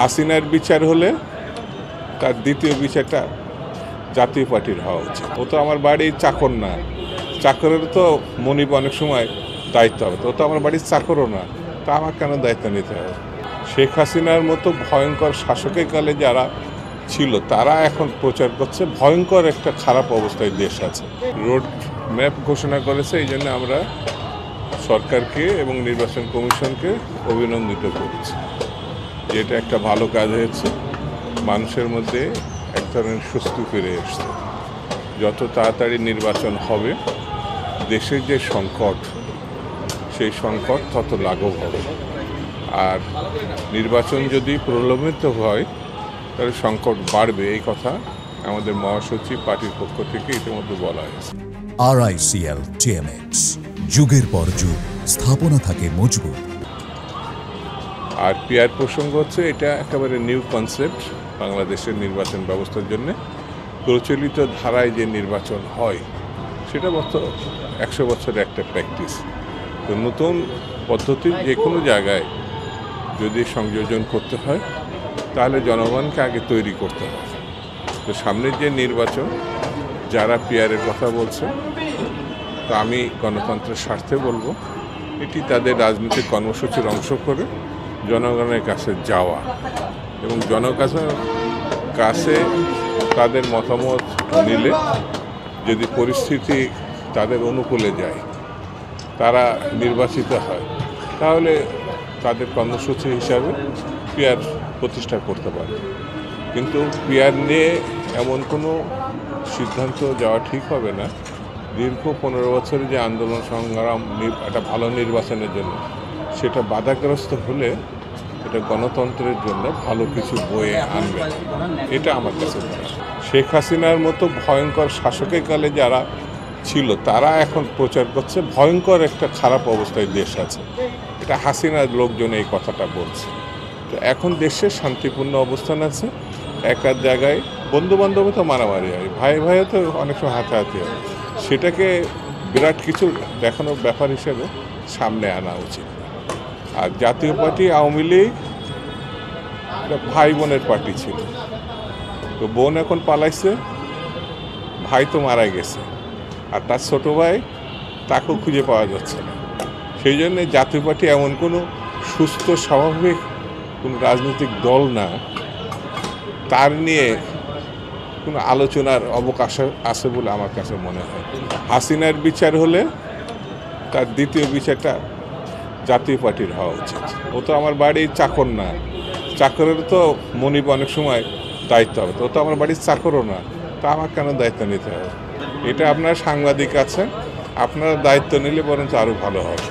হাসিনার বিচার হলে তার দ্বিতীয় বিচারটা জাতীয় পার্টির হওয়া উচিত। ও তো আমার বাড়ির চাকর না, চাকরের তো মনিব অনেক সময় দায়িত্ব হবে, তো ও তো আমার বাড়ির চাকরও না, তা আমার কেন দায়িত্ব নিতে হবে? শেখ হাসিনার মতো ভয়ঙ্কর শাসকের কালে যারা ছিল তারা এখন প্রচার করছে ভয়ঙ্কর একটা খারাপ অবস্থায় দেশ আছে। রোড ম্যাপ ঘোষণা করেছে, এই জন্য আমরা সরকারকে এবং নির্বাচন কমিশনকে অভিনন্দিত করছি যে এটা একটা ভালো কাজ হয়েছে। মানুষের মধ্যে এক ধরনের স্বস্তি ফিরে এসছে। যত তাড়াতাড়ি নির্বাচন হবে দেশের যে সংকট, সেই সংকট তত লাঘব হবে। আর নির্বাচন যদি প্রলম্বিত হয় তাহলে সংকট বাড়বে, এই কথা আমাদের মহাসচিব পার্টির পক্ষ থেকে ইতিমধ্যে বলা হয়েছে। RICL TMX, যুগের পর যুগ স্থাপনা থাকে মজবুত। আর পিআর প্রসঙ্গ হচ্ছে, এটা একেবারে নিউ কনসেপ্ট বাংলাদেশের নির্বাচন ব্যবস্থার জন্য। প্রচলিত ধারায় যে নির্বাচন হয় সেটা 100 বছরের একটা প্র্যাকটিস। তো নতুন পদ্ধতির যে কোনো জায়গায় যদি সংযোজন করতে হয় তাহলে জনগণকে আগে তৈরি করতে হয়। তো সামনের যে নির্বাচন, যারা পিআরের কথা বলছে, তো আমি গণতন্ত্রের স্বার্থে বলবো এটি তাদের রাজনৈতিক কর্মসূচির অংশ করে জনগণের কাছে যাওয়া এবং জনগণের কাছে তাদের মতামত নিলে যদি পরিস্থিতি তাদের অনুকূলে যায়, তারা নির্বাচিত হয়, তাহলে তাদের কর্মসূচি হিসাবে পিআর প্রতিষ্ঠা করতে পারে। কিন্তু পিআর নিয়ে এমন কোনো সিদ্ধান্ত যাওয়া ঠিক হবে না। দীর্ঘ 15 বছরের যে আন্দোলন সংগ্রাম একটা ভালো নির্বাচনের জন্য, সেটা বাধাগ্রস্ত হলে এটা গণতন্ত্রের জন্য ভালো কিছু বয়ে আনবে, এটা আমার কাছে মনে হয়। শেখ হাসিনার মতো ভয়ঙ্কর শাসকের কালে যারা ছিল তারা এখন প্রচার করছে ভয়ঙ্কর একটা খারাপ অবস্থায় দেশ আছে। এটা হাসিনার লোকজন এই কথাটা বলছে। তো এখন দেশের শান্তিপূর্ণ অবস্থান আছে। এক জায়গায় বন্ধু বান্ধবে তো মারামারি হয়, ভাই ভাইও তো অনেক সময় হাতাহাতি হয়, সেটাকে বিরাট কিছু দেখানোর ব্যাপার হিসেবে সামনে আনা উচিত। আর জাতীয় পার্টি, আওয়ামী লীগ ভাই বোনের পার্টি ছিল, তো বোন এখন পালাইছে, ভাই তো মারা গেছে, আর তার ছোট ভাই তাকেও খুঁজে পাওয়া যাচ্ছে না। সেই জন্যে জাতীয় পার্টি এমন কোনো সুস্থ স্বাভাবিক কোনো রাজনৈতিক দল না, তার নিয়ে কোনো আলোচনার অবকাশ আছে বলে আমার কাছে মনে হয়। হাসিনার বিচার হলে তার দ্বিতীয় বিচারটা জাতীয় পার্টির হওয়া উচিত। ও তো আমার বাড়ির চাকর না, চাকরের তো মনিব অনেক সময় দায়িত্ব হবে, তো ও তো আমার বাড়ির চাকরও না, তা আমার কেন দায়িত্ব নিতে হবে? এটা আপনার সাংবাদিক আছে, আপনারা দায়িত্ব নিলে বরঞ্চ আরও ভালো হবে।